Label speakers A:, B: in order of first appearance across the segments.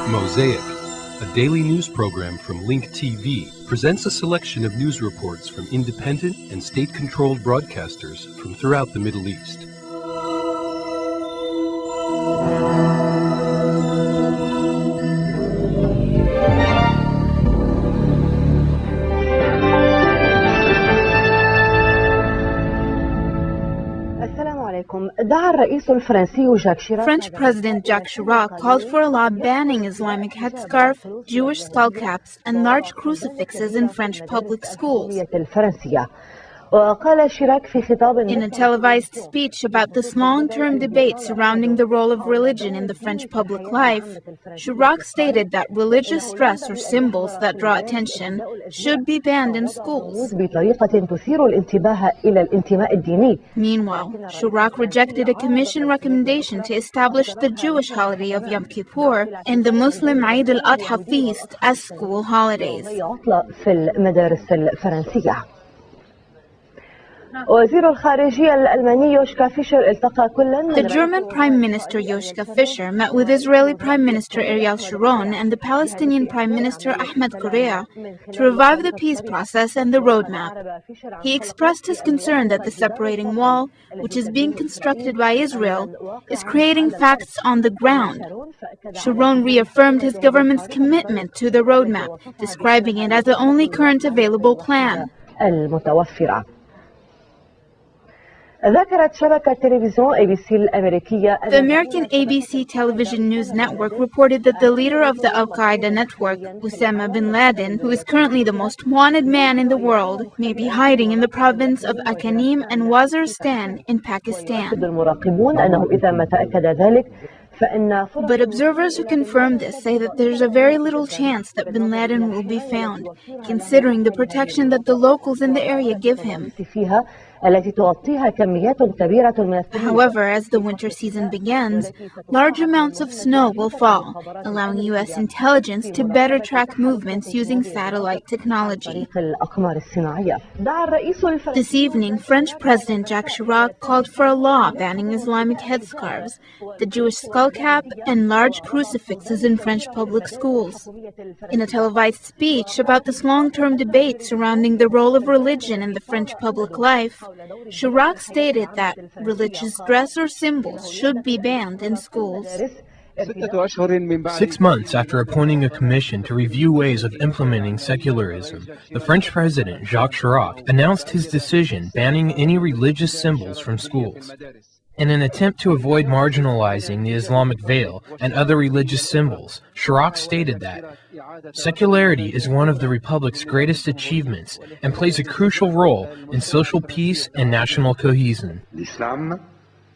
A: Mosaic, a daily news program from Link TV, presents a selection of news reports from independent and state-controlled broadcasters from throughout the Middle East.
B: French President Jacques Chirac called for a law banning Islamic head scarf, Jewish skull caps, and large crucifixes in French public schools. In a televised speech about this long-term debate surrounding the role of religion in the French public life, Chirac stated that religious dress or symbols that draw attention should be banned in schools. Meanwhile, Chirac rejected a commission recommendation to establish the Jewish holiday of Yom Kippur and the Muslim Eid al-Adha feast as school holidays. The German Prime Minister Joschka Fischer met with Israeli Prime Minister Ariel Sharon and the Palestinian Prime Minister Ahmed Correa to revive the peace process and the roadmap. He expressed his concern that the separating wall, which is being constructed by Israel, is creating facts on the ground. Sharon reaffirmed his government's commitment to the roadmap, describing it as the only current available plan. The American ABC television news network reported that the leader of the Al-Qaeda network, Osama bin Laden, who is currently the most wanted man in the world, may be hiding in the province of Akanim and Waziristan in Pakistan. But observers who confirm this say that there's a very little chance that bin Laden will be found, considering the protection that the locals in the area give him. However, as the winter season begins, large amounts of snow will fall, allowing U.S. intelligence to better track movements using satellite technology. This evening, French President Jacques Chirac called for a law banning Islamic headscarves, the Jewish skull cap, and large crucifixes in French public schools. In a televised speech about this long-term debate surrounding the role of religion in the French public life, Chirac stated that religious dress or symbols should be banned in schools.
C: 6 months after appointing a commission to review ways of implementing secularism, the French President Jacques Chirac announced his decision banning any religious symbols from schools. In an attempt to avoid marginalizing the Islamic veil and other religious symbols, Chirac stated that secularity is one of the Republic's greatest achievements and plays a crucial role in social peace and national cohesion.
D: L'islam,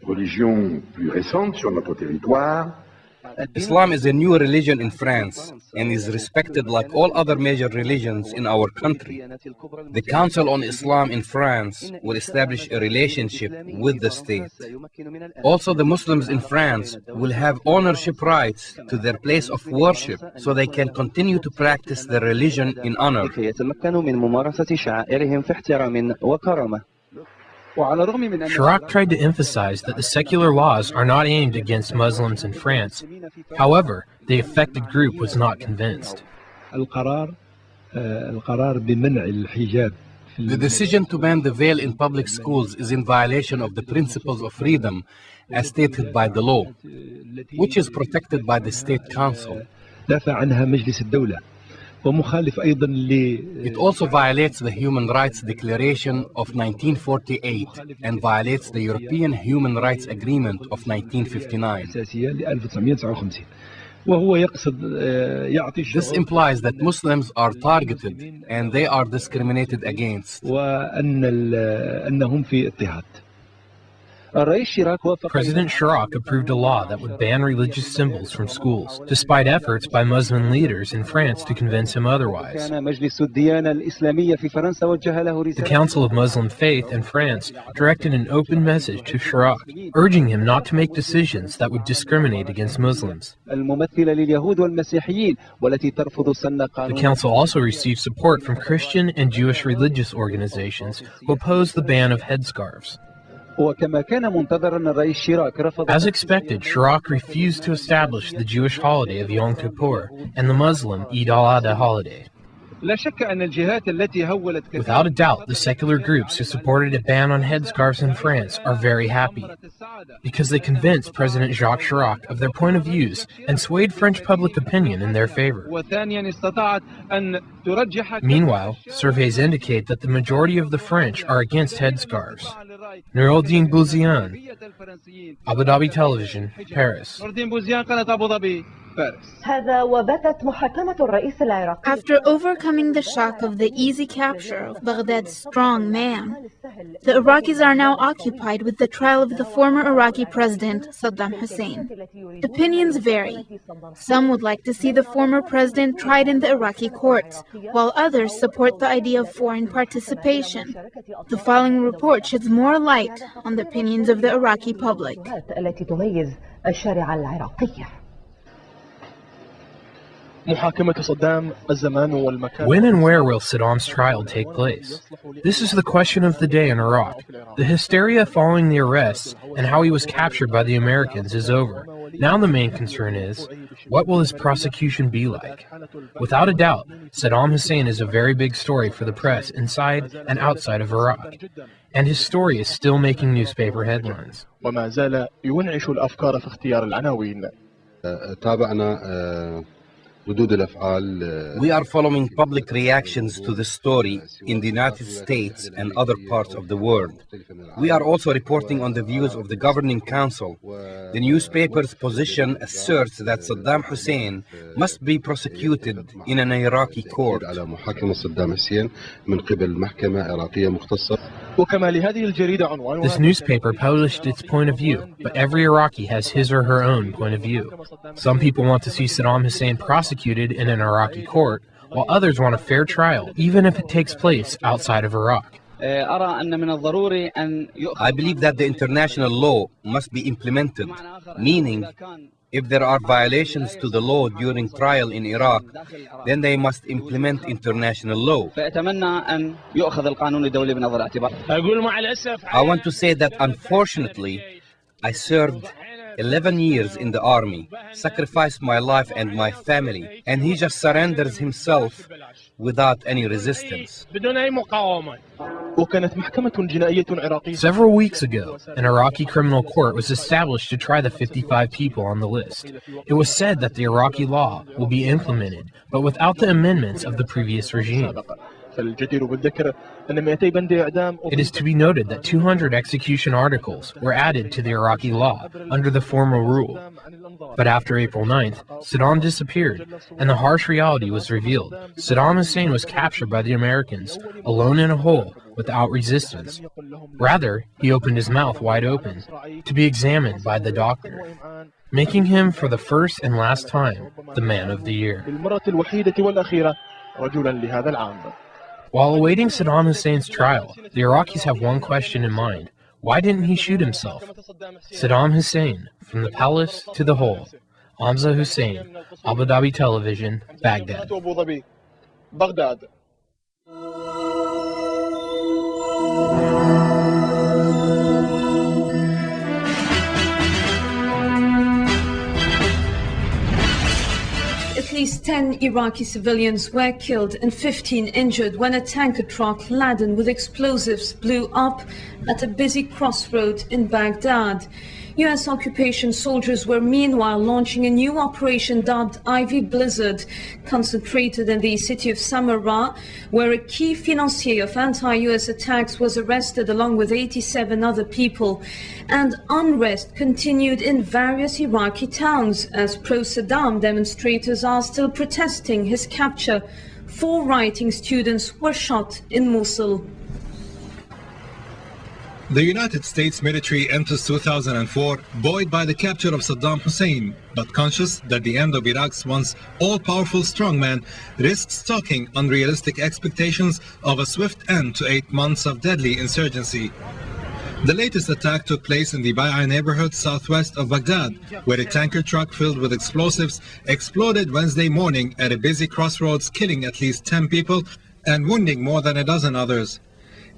D: religion plus récente sur notre territoire,
E: Islam is a new religion in France and is respected like all other major religions in our country. The Council on Islam in France will establish a relationship with the state. Also, the Muslims in France will have ownership rights to their place of worship so they can continue to practice their religion in honor.
C: Chirac tried to emphasize that the secular laws are not aimed against Muslims in France. However, the affected group was not convinced.
E: The decision to ban the veil in public schools is in violation of the principles of freedom as stated by the law, which is protected by the State Council. It also violates the Human Rights Declaration of 1948 and violates the European Human Rights Agreement of 1959. This implies that Muslims are targeted and they are discriminated against.
C: President Chirac approved a law that would ban religious symbols from schools, despite efforts by Muslim leaders in France to convince him otherwise. The Council of Muslim Faith in France directed an open message to Chirac, urging him not to make decisions that would discriminate against Muslims. The Council also received support from Christian and Jewish religious organizations who oppose the ban of headscarves. As expected, Chirac refused to establish the Jewish holiday of Yom Kippur and the Muslim Eid al-Adha holiday. Without a doubt, the secular groups who supported a ban on headscarves in France are very happy, because they convinced President Jacques Chirac of their point of views and swayed French public opinion in their favor. Meanwhile, surveys indicate that the majority of the French are against headscarves. Noureddin Bouziane, Abu Dhabi Television, Paris.
B: After overcoming the shock of the easy capture of Baghdad's strong man, the Iraqis are now occupied with the trial of the former Iraqi President Saddam Hussein. Opinions vary. Some would like to see the former president tried in the Iraqi courts, while others support the idea of foreign participation. The following report sheds more light on the opinions of the Iraqi public.
C: When and where will Saddam's trial take place? This is the question of the day in Iraq. The hysteria following the arrests and how he was captured by the Americans is over. Now the main concern is, what will his prosecution be like? Without a doubt, Saddam Hussein is a very big story for the press inside and outside of Iraq. And his story is still making newspaper headlines.
E: We are following public reactions to the story in the United States and other parts of the world. We are also reporting on the views of the Governing Council. The newspaper's position asserts that Saddam Hussein must be prosecuted in an Iraqi court.
C: This newspaper published its point of view, but every Iraqi has his or her own point of view. Some people want to see Saddam Hussein prosecuted in an Iraqi court, while others want a fair trial, even if it takes place outside of Iraq.
E: I believe that the international law must be implemented, meaning if there are violations to the law during trial in Iraq, then they must implement international law. I want to say that unfortunately, I served 11 years in the army, sacrificed my life and my family, and he just surrenders himself without any resistance.
C: Several weeks ago, an Iraqi criminal court was established to try the 55 people on the list. It was said that the Iraqi law will be implemented, but without the amendments of the previous regime. It is to be noted that 200 execution articles were added to the Iraqi law under the former rule. But after April 9th, Saddam disappeared, and the harsh reality was revealed. Saddam Hussein was captured by the Americans, alone in a hole, without resistance. Rather, he opened his mouth wide open, to be examined by the doctor, making him, for the first and last time, the man of the year. While awaiting Saddam Hussein's trial, the Iraqis have one question in mind. Why didn't he shoot himself? Saddam Hussein, from the palace to the hole. Hamza Hussein, Abu Dhabi Television, Baghdad.
F: At least 10 Iraqi civilians were killed and 15 injured when a tanker truck laden with explosives blew up at a busy crossroad in Baghdad. U.S. occupation soldiers were meanwhile launching a new operation dubbed Ivey Blizzard, concentrated in the city of Samarra, where a key financier of anti-U.S. attacks was arrested along with 87 other people. And unrest continued in various Iraqi towns as pro-Saddam demonstrators are still protesting his capture. 4 writing students were shot in Mosul.
G: The United States military enters 2004 buoyed by the capture of Saddam Hussein, but conscious that the end of Iraq's once all-powerful strongman risks stalking unrealistic expectations of a swift end to 8 months of deadly insurgency. The latest attack took place in the Bai'a neighborhood southwest of Baghdad, where a tanker truck filled with explosives exploded Wednesday morning at a busy crossroads, killing at least 10 people and wounding more than a dozen others.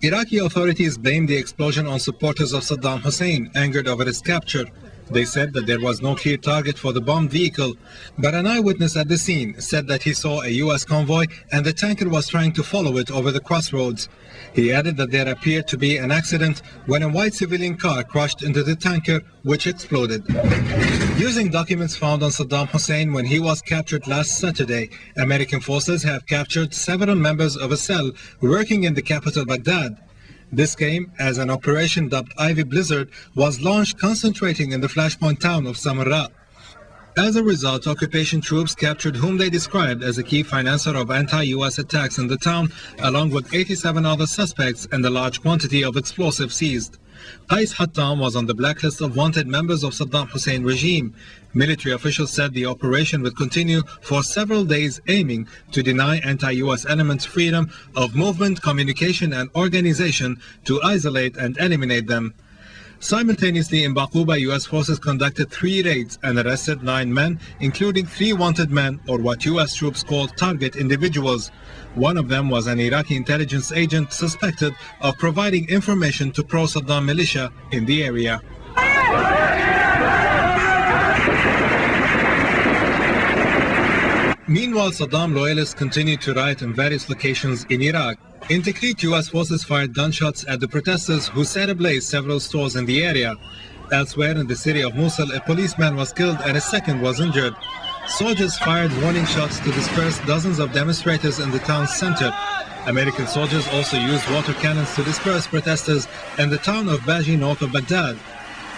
G: Iraqi authorities blamed the explosion on supporters of Saddam Hussein, angered over his capture. They said that there was no clear target for the bombed vehicle, but an eyewitness at the scene said that he saw a U.S. convoy and the tanker was trying to follow it over the crossroads. He added that there appeared to be an accident when a white civilian car crashed into the tanker, which exploded. Using documents found on Saddam Hussein when he was captured last Saturday, American forces have captured several members of a cell working in the capital Baghdad. This came as an operation dubbed Ivey Blizzard was launched, concentrating in the flashpoint town of Samarra. As a result, occupation troops captured whom they described as a key financer of anti-U.S. attacks in the town, along with 87 other suspects and a large quantity of explosives seized. Qais Hattam was on the blacklist of wanted members of Saddam Hussein regime. Military officials said the operation would continue for several days, aiming to deny anti-U.S. elements freedom of movement, communication and organization, to isolate and eliminate them. Simultaneously, in Baquba, U.S. forces conducted 3 raids and arrested 9 men, including 3 wanted men, or what U.S. troops called target individuals. One of them was an Iraqi intelligence agent suspected of providing information to pro-Saddam militia in the area. Meanwhile, Saddam loyalists continued to riot in various locations in Iraq. In Tikrit, U.S. forces fired gunshots at the protesters who set ablaze several stores in the area. Elsewhere in the city of Mosul, a policeman was killed and a second was injured. Soldiers fired warning shots to disperse dozens of demonstrators in the town's center. American soldiers also used water cannons to disperse protesters in the town of Baji, north of Baghdad.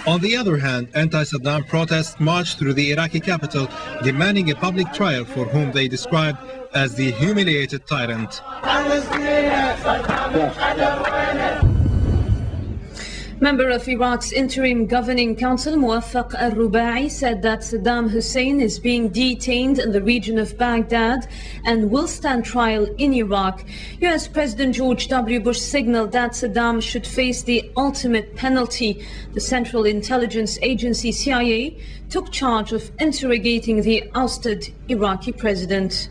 G: On the other hand, anti-Saddam protests marched through the Iraqi capital, demanding a public trial for whom they described as the humiliated tyrant.
F: Member of Iraq's interim governing council, Muwaffaq al-Rubai, said that Saddam Hussein is being detained in the region of Baghdad and will stand trial in Iraq. U.S. President George W. Bush signaled that Saddam should face the ultimate penalty. The Central Intelligence Agency, CIA, took charge of interrogating the ousted Iraqi president.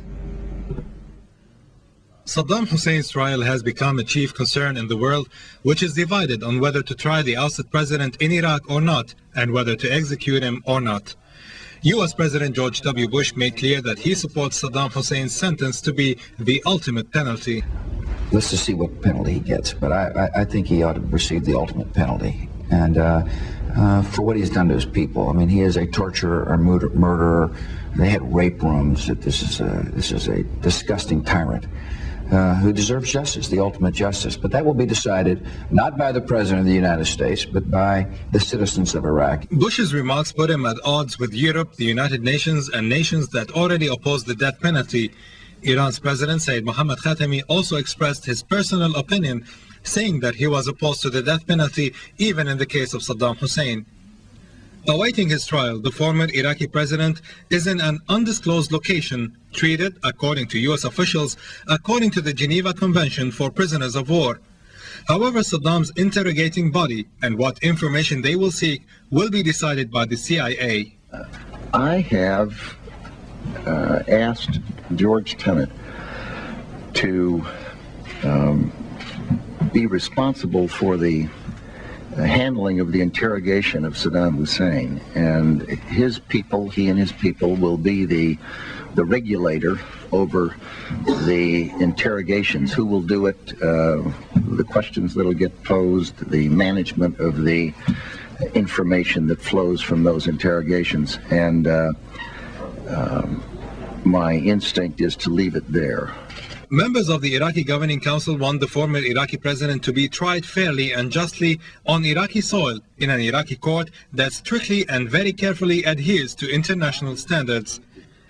G: Saddam Hussein's trial has become a chief concern in the world, which is divided on whether to try the ousted president in Iraq or not, and whether to execute him or not. U.S. President George W. Bush made clear that he supports Saddam Hussein's sentence to be the ultimate penalty.
H: Let's just see what penalty he gets, but I think he ought to receive the ultimate penalty. And for what he's done to his people. I mean, he is a torturer, a murderer. They had rape rooms. This is a disgusting tyrant. Who deserves justice, the ultimate justice. But that will be decided not by the President of the United States, but by the citizens of Iraq.
G: Bush's remarks put him at odds with Europe, the United Nations, and nations that already oppose the death penalty. Iran's President Sayyid Mohammad Khatami also expressed his personal opinion, saying that he was opposed to the death penalty even in the case of Saddam Hussein. Awaiting his trial, the former Iraqi president is in an undisclosed location, treated, according to U.S. officials, according to the Geneva Convention for Prisoners of War. However, Saddam's interrogating body and what information they will seek will be decided by the CIA.
D: I have asked George Tenet to be responsible for the handling of the interrogation of Saddam Hussein, and his people, he and his people, will be the regulator over the interrogations. Who will do it, the questions that will get posed, the management of the information that flows from those interrogations, and my instinct is to leave it there.
G: Members of the Iraqi Governing Council want the former Iraqi president to be tried fairly and justly on Iraqi soil in an Iraqi court that strictly and very carefully adheres to international standards.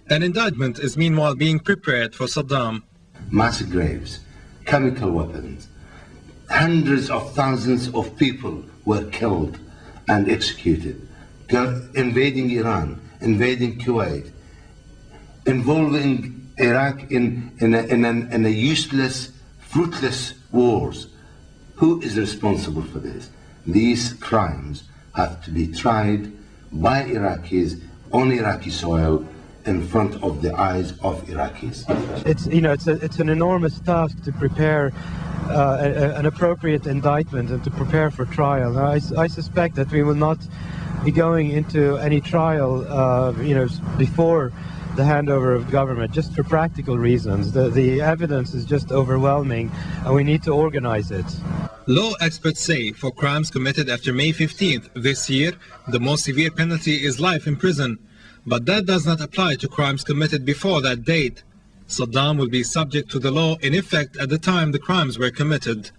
G: An indictment is meanwhile being prepared for Saddam.
I: Mass graves, chemical weapons, hundreds of thousands of people were killed and executed, invading Iran, invading Kuwait, involving Iraq in a useless, fruitless wars. Who is responsible for this? These crimes have to be tried by Iraqis on Iraqi soil in front of the eyes of Iraqis.
J: It's an enormous task to prepare an appropriate indictment and to prepare for trial. Now, I suspect that we will not be going into any trial, before the handover of government, just for practical reasons. The evidence is just overwhelming, and we need to organize it.
G: Law experts say for crimes committed after May 15th this year, the most severe penalty is life in prison. But that does not apply to crimes committed before that date. Saddam will be subject to the law in effect at the time the crimes were committed.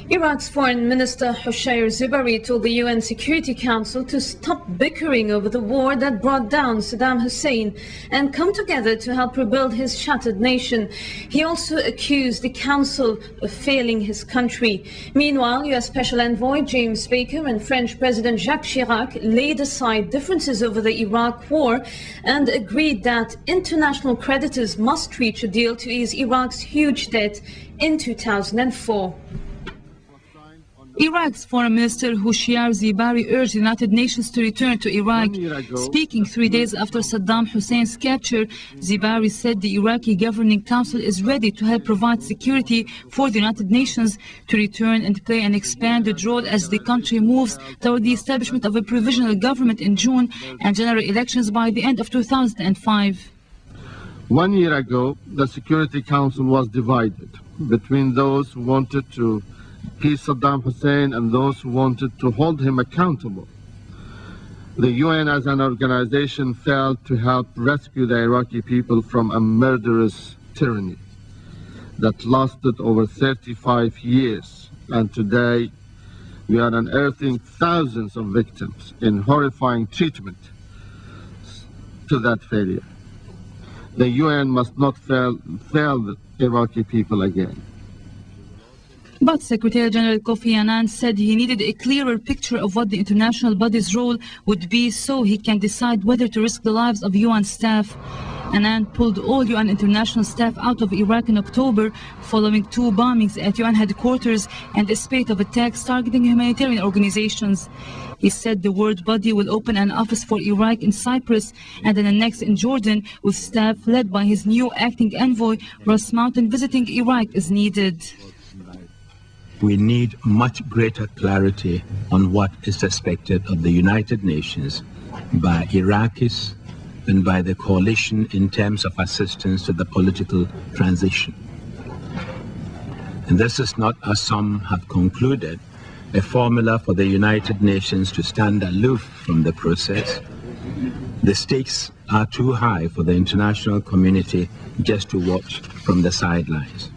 F: Iraq's Foreign Minister Hoshair Zubari told the UN Security Council to stop bickering over the war that brought down Saddam Hussein and come together to help rebuild his shattered nation. He also accused the Council of failing his country. Meanwhile, US Special Envoy James Baker and French President Jacques Chirac laid aside differences over the Iraq war and agreed that international creditors must reach a deal to ease Iraq's huge debt in 2004.
K: Iraq's Foreign Minister Hoshair Zibari urged the United Nations to return to Iraq. Speaking 3 days after Saddam Hussein's capture, Zibari said the Iraqi Governing Council is ready to help provide security for the United Nations to return and play an expanded role as the country moves toward the establishment of a provisional government in June and general elections by the end of 2005.
L: 1 year ago, the Security Council was divided between those who wanted to peace Saddam Hussein and those who wanted to hold him accountable. The UN as an organization failed to help rescue the Iraqi people from a murderous tyranny that lasted over 35 years, and today we are unearthing thousands of victims in horrifying treatment to that failure. The UN must not fail the Iraqi people again.
K: But Secretary General Kofi Annan said he needed a clearer picture of what the international body's role would be so he can decide whether to risk the lives of UN staff. Annan pulled all UN international staff out of Iraq in October following 2 bombings at UN headquarters and a spate of attacks targeting humanitarian organizations. He said the world body will open an office for Iraq in Cyprus and an annex in Jordan with staff led by his new acting envoy, Ross Mountain, visiting Iraq as needed.
M: We need much greater clarity on what is expected of the United Nations by Iraqis and by the coalition in terms of assistance to the political transition. And this is not, as some have concluded, a formula for the United Nations to stand aloof from the process. The stakes are too high for the international community just to watch from the sidelines.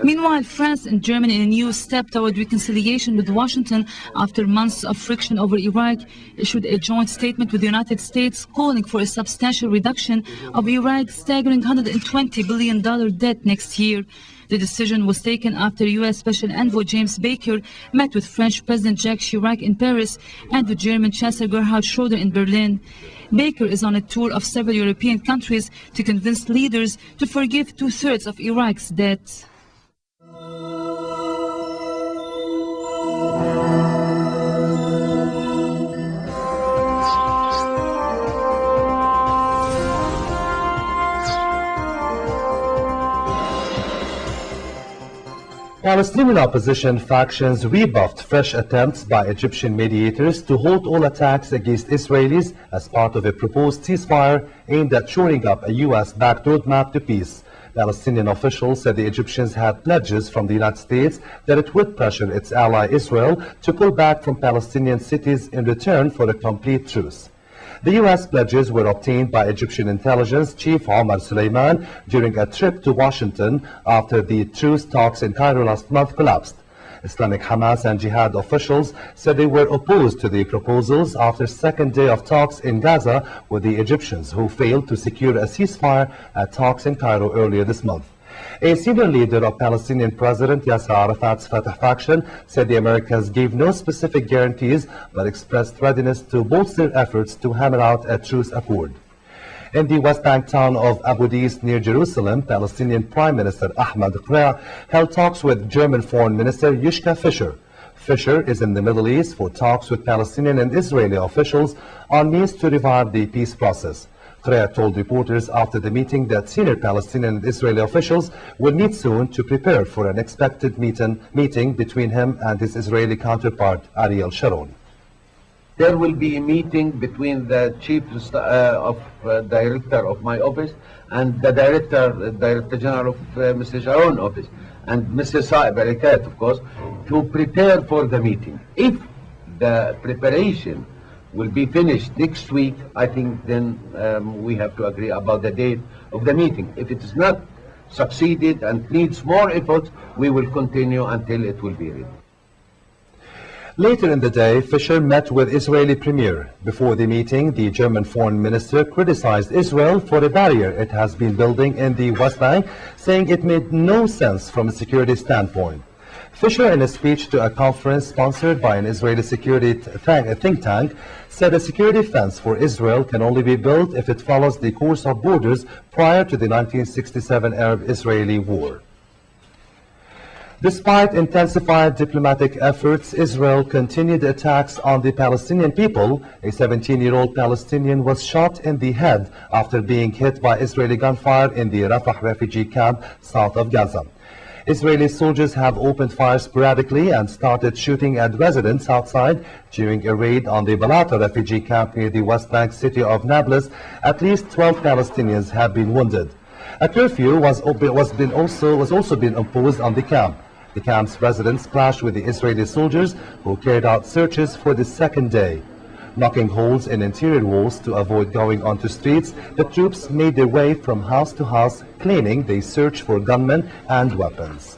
K: Meanwhile, France and Germany, in a new step toward reconciliation with Washington after months of friction over Iraq, issued a joint statement with the United States calling for a substantial reduction of Iraq's staggering $120 billion debt next year. The decision was taken after U.S. Special Envoy James Baker met with French President Jacques Chirac in Paris and with German Chancellor Gerhard Schröder in Berlin. Baker is on a tour of several European countries to convince leaders to forgive 2/3 of Iraq's debt.
N: Palestinian opposition factions rebuffed fresh attempts by Egyptian mediators to halt all attacks against Israelis as part of a proposed ceasefire aimed at shoring up a U.S.-backed roadmap to peace. Palestinian officials said the Egyptians had pledges from the United States that it would pressure its ally Israel to pull back from Palestinian cities in return for a complete truce. The U.S. pledges were obtained by Egyptian intelligence chief Omar Suleiman during a trip to Washington after the truce talks in Cairo last month collapsed. Islamic Hamas and Jihad officials said they were opposed to the proposals after second day of talks in Gaza with the Egyptians, who failed to secure a ceasefire at talks in Cairo earlier this month. A senior leader of Palestinian President Yasser Arafat's Fatah faction said the Americans gave no specific guarantees but expressed readiness to bolster efforts to hammer out a truce accord. In the West Bank town of Abu Dis near Jerusalem, Palestinian Prime Minister Ahmed Qrea held talks with German Foreign Minister Joschka Fischer. Fischer is in the Middle East for talks with Palestinian and Israeli officials on means to revive the peace process. Chirac told reporters after the meeting that senior Palestinian and Israeli officials will meet soon to prepare for an expected meeting between him and his Israeli counterpart, Ariel Sharon.
O: There will be a meeting between the chief director of my office and the Director General of Mr. Sharon's office and Mr. Saeb Arikat, of course, to prepare for the meeting. If the preparation will be finished next week, I think then we have to agree about the date of the meeting. If it is not succeeded and needs more effort, we will continue until it will be ready.
N: Later in the day, Fisher met with Israeli Premier. Before the meeting, the German foreign minister criticized Israel for a barrier it has been building in the West Bank, saying it made no sense from a security standpoint. Fisher, in a speech to a conference sponsored by an Israeli security think tank, said a security fence for Israel can only be built if it follows the course of borders prior to the 1967 Arab-Israeli war. Despite intensified diplomatic efforts, Israel continued attacks on the Palestinian people. A 17-year-old Palestinian was shot in the head after being hit by Israeli gunfire in the Rafah refugee camp south of Gaza. Israeli soldiers have opened fire sporadically and started shooting at residents outside during a raid on the Balata refugee camp near the West Bank city of Nablus. At least 12 Palestinians have been wounded. A curfew was also been imposed on the camp. The camp's residents clashed with the Israeli soldiers who carried out searches for the second day. Knocking holes in interior walls to avoid going onto streets, the troops made their way from house to house, claiming they searched for gunmen and weapons.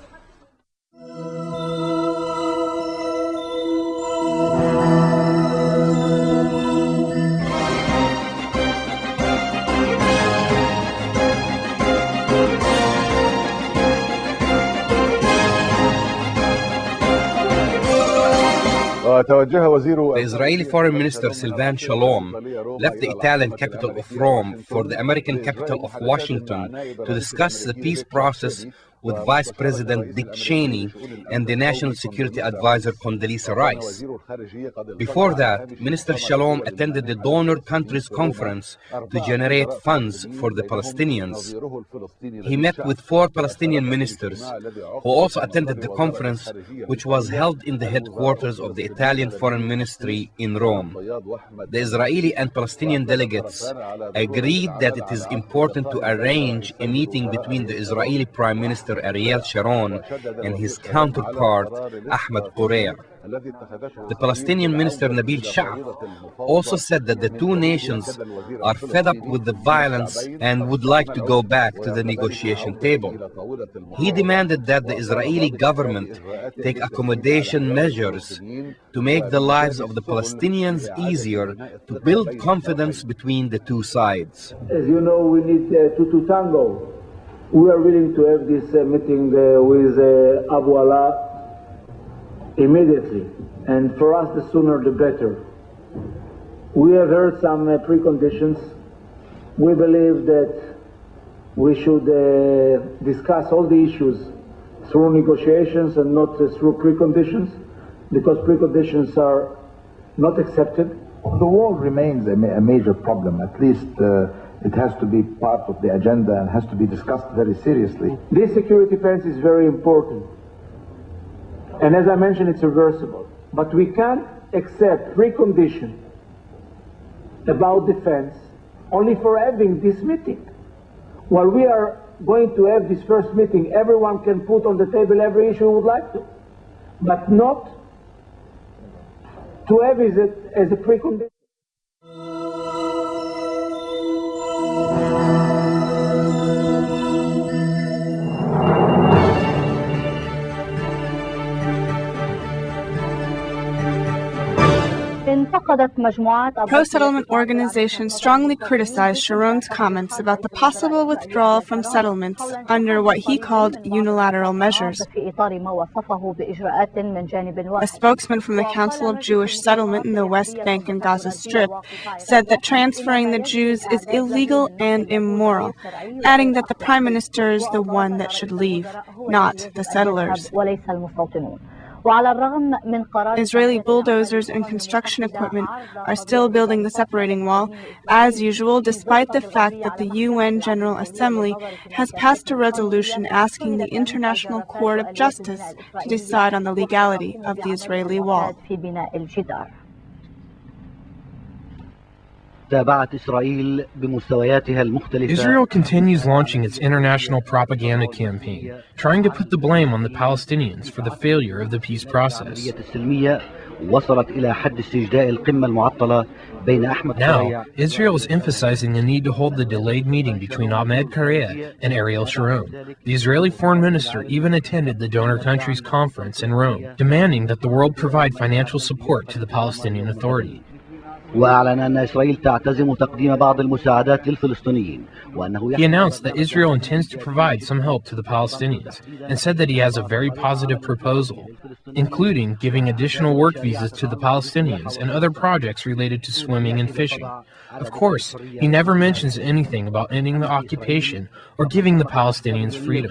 E: The Israeli Foreign Minister Sylvan Shalom left the Italian capital of Rome for the American capital of Washington to discuss the peace process with Vice President Dick Cheney and the National Security Advisor Condoleezza Rice. Before that, Minister Shalom attended the donor countries conference to generate funds for the Palestinians. He met with 4 Palestinian ministers who also attended the conference, which was held in the headquarters of the Italian Foreign Ministry in Rome. The Israeli and Palestinian delegates agreed that it is important to arrange a meeting between the Israeli Prime Minister Ariel Sharon and his counterpart Ahmed Correa. The Palestinian minister Nabil Sha'af also said that the two nations are fed up with the violence and would like to go back to the negotiation table. He demanded that the Israeli government take accommodation measures to make the lives of the Palestinians easier to build confidence between the two sides.
P: As you know, we need to tango. We are willing to have this meeting with Abu Ala immediately, and for us the sooner the better. We have heard some preconditions. We believe that we should discuss all the issues through negotiations and not through preconditions, because preconditions are not accepted.
Q: The war remains a major problem. At least it has to be part of the agenda and has to be discussed very seriously.
P: This security fence is very important. And as I mentioned, it's reversible. But we can't accept precondition about defense only for having this meeting. While we are going to have this first meeting, everyone can put on the table every issue we would like to, but not to have it as a precondition.
R: Pro-settlement organizations strongly criticized Sharon's comments about the possible withdrawal from settlements under what he called unilateral measures. A spokesman from the Council of Jewish Settlement in the West Bank and Gaza Strip said that transferring the Jews is illegal and immoral, adding that the Prime Minister is the one that should leave, not the settlers. Israeli bulldozers and construction equipment are still building the separating wall, as usual, despite the fact that the UN General Assembly has passed a resolution asking the International Court of Justice to decide on the legality of the Israeli wall.
C: Israel continues launching its international propaganda campaign, trying to put the blame on the Palestinians for the failure of the peace process. Now, Israel is emphasizing the need to hold the delayed meeting between Ahmed Correa and Ariel Sharon. The Israeli foreign minister even attended the donor countries conference in Rome, demanding that the world provide financial support to the Palestinian Authority. He announced that Israel intends to provide some help to the Palestinians and said that he has a very positive proposal, including giving additional work visas to the Palestinians and other projects related to swimming and fishing. Of course, he never mentions anything about ending the occupation or giving the Palestinians freedom.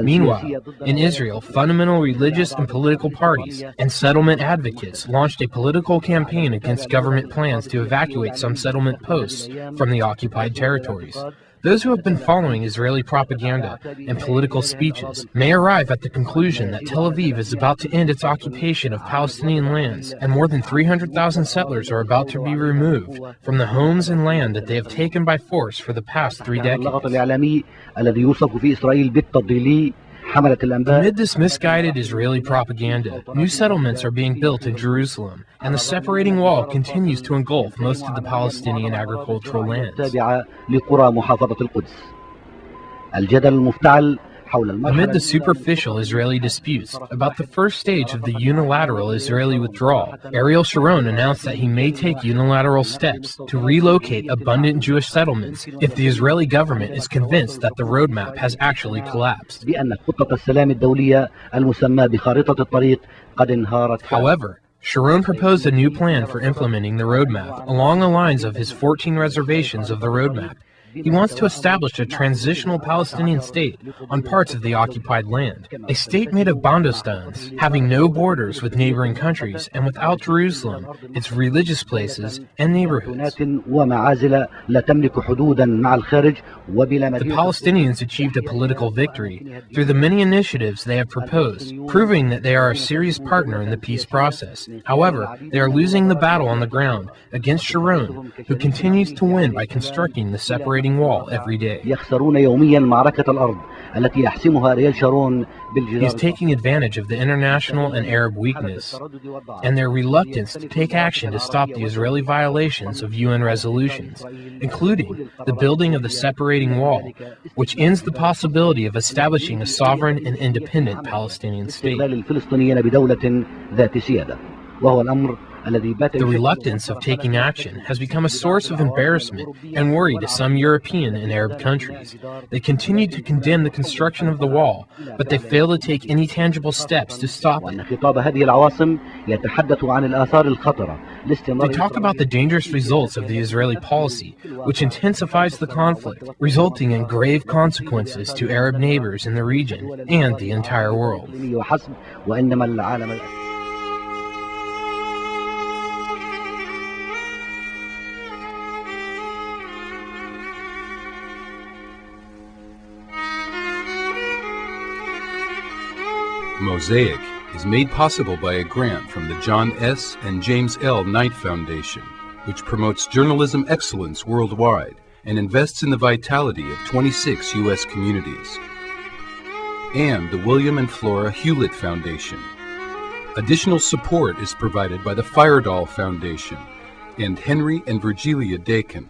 C: Meanwhile, in Israel, fundamental religious and political parties and settlement advocates launched a political campaign against government plans to evacuate some settlement posts from the occupied territories. Those who have been following Israeli propaganda and political speeches may arrive at the conclusion that Tel Aviv is about to end its occupation of Palestinian lands, and more than 300,000 settlers are about to be removed from the homes and land that they have taken by force for the past 3 decades. Amid this misguided Israeli propaganda, new settlements are being built in Jerusalem, and the separating wall continues to engulf most of the Palestinian agricultural lands. Amid the superficial Israeli disputes about the first stage of the unilateral Israeli withdrawal, Ariel Sharon announced that he may take unilateral steps to relocate abundant Jewish settlements if the Israeli government is convinced that the roadmap has actually collapsed. However, Sharon proposed a new plan for implementing the roadmap along the lines of his 14 reservations of the roadmap. He wants to establish a transitional Palestinian state on parts of the occupied land, a state made of bandostans, having no borders with neighboring countries and without Jerusalem, its religious places and neighborhoods. The Palestinians achieved a political victory through the many initiatives they have proposed, proving that they are a serious partner in the peace process. However, they are losing the battle on the ground against Sharon, who continues to win by constructing the separating wall every day. He is taking advantage of the international and Arab weakness and their reluctance to take action to stop the Israeli violations of UN resolutions, including the building of the separating wall, which ends the possibility of establishing a sovereign and independent Palestinian state. The reluctance of taking action has become a source of embarrassment and worry to some European and Arab countries. They continue to condemn the construction of the wall, but they fail to take any tangible steps to stop it. They talk about the dangerous results of the Israeli policy, which intensifies the conflict, resulting in grave consequences to Arab neighbors in the region and the entire world.
A: Mosaic is made possible by a grant from the John S. and James L. Knight Foundation, which promotes journalism excellence worldwide and invests in the vitality of 26 U.S. communities, and the William and Flora Hewlett Foundation. Additional support is provided by the Firedoll Foundation and Henry and Virgilia Dakin,